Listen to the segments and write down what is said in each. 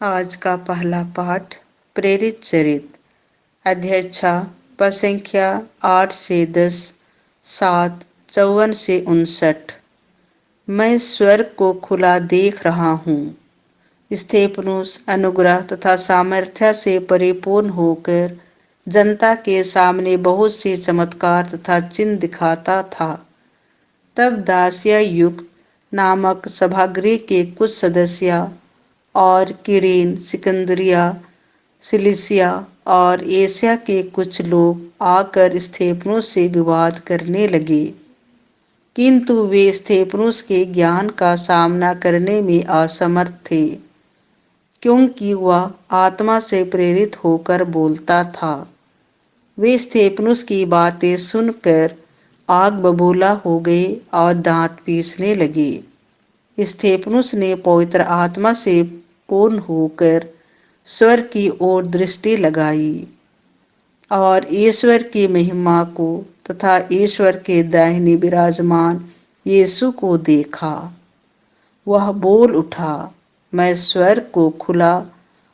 आज का पहला पाठ प्रेरित चरित अध्याय 6 पद संख्या 8 से 10, 7, 54 से 59। मैं स्वर्ग को खुला देख रहा हूँ। स्तेफनुस अनुग्रह तथा सामर्थ्य से परिपूर्ण होकर जनता के सामने बहुत से चमत्कार तथा चिन्ह दिखाता था। तब दासिया युग नामक सभागृह के कुछ सदस्य और किरेन, सिकंदरिया, सिलिसिया और एशिया के कुछ लोग आकर स्तेफनुस से विवाद करने लगे, किंतु वे स्तेफनुस के ज्ञान का सामना करने में असमर्थ थे, क्योंकि वह आत्मा से प्रेरित होकर बोलता था। वे स्तेफनुस की बातें सुनकर आग बबूला हो गए और दांत पीसने लगे। स्तेफनुस ने पवित्र आत्मा से पूर्ण होकर स्वर्ग की ओर दृष्टि लगाई और ईश्वर की महिमा को तथा ईश्वर के दाहिने विराजमान यीशु को देखा। वह बोल उठा, मैं स्वर्ग को खुला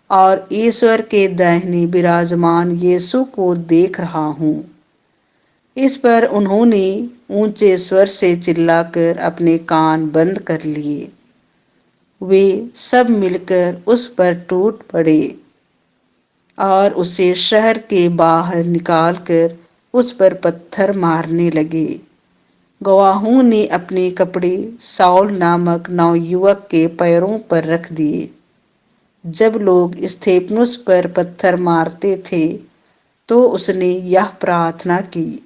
और ईश्वर के दाहिने विराजमान यीशु को देख रहा हूँ। इस पर उन्होंने ऊंचे स्वर से चिल्लाकर अपने कान बंद कर लिए। वे सब मिलकर उस पर टूट पड़े और उसे शहर के बाहर निकालकर उस पर पत्थर मारने लगे। गवाहों ने अपने कपड़े साउल नामक नवयुवक के पैरों पर रख दिए। जब लोग स्तेफनुस पर पत्थर मारते थे तो उसने यह प्रार्थना की,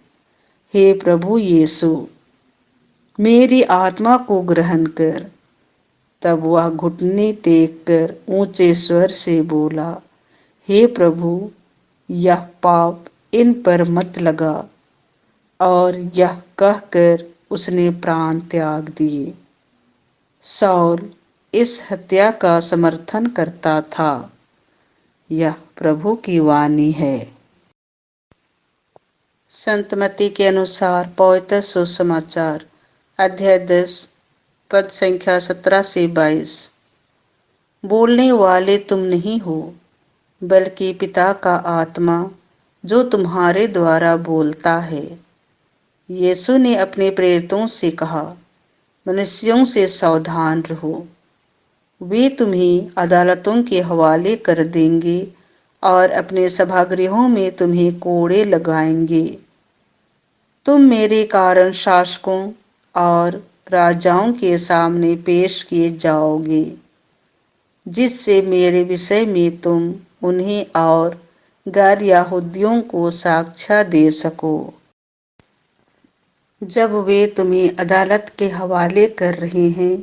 हे प्रभु यीशु, मेरी आत्मा को ग्रहण कर। तब वह घुटने टेक कर ऊंचे स्वर से बोला, हे प्रभु, यह पाप इन पर मत लगा। और यह कहकर उसने प्राण त्याग दिए। साउल इस हत्या का समर्थन करता था। यह प्रभु की वाणी है। संत मत्ती के अनुसार पवित्र सुसमाचार अध्याय 10 पद संख्या 17 से 22। बोलने वाले तुम नहीं हो, बल्कि पिता का आत्मा जो तुम्हारे द्वारा बोलता है। यीशु ने अपने प्रेरितों से कहा, मनुष्यों से सावधान रहो। वे तुम्हें अदालतों के हवाले कर देंगे और अपने सभागृहों में तुम्हें कोड़े लगाएंगे। तुम मेरे कारण शासकों और राजाओं के सामने पेश किए जाओगे, जिससे मेरे विषय में तुम उन्हें और गैर यहूदियों को साक्ष्य दे सको। जब वे तुम्हें अदालत के हवाले कर रहे हैं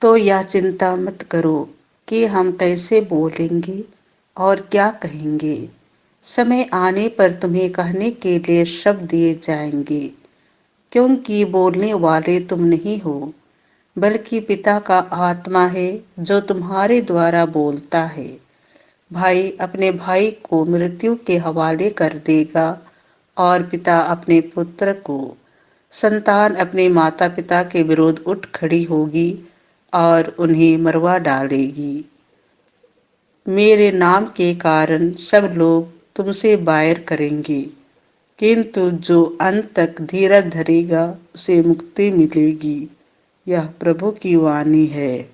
तो यह चिंता मत करो कि हम कैसे बोलेंगे और क्या कहेंगे। समय आने पर तुम्हें कहने के लिए शब्द दिए जाएंगे, क्योंकि बोलने वाले तुम नहीं हो, बल्कि पिता का आत्मा है जो तुम्हारे द्वारा बोलता है। भाई अपने भाई को मृत्यु के हवाले कर देगा और पिता अपने पुत्र को। संतान अपने माता पिता के विरुद्ध उठ खड़ी होगी और उन्हें मरवा डालेगी। मेरे नाम के कारण सब लोग तुमसे बैर करेंगे, किंतु जो अंत तक धीरज धरेगा उसे मुक्ति मिलेगी। यह प्रभु की वाणी है।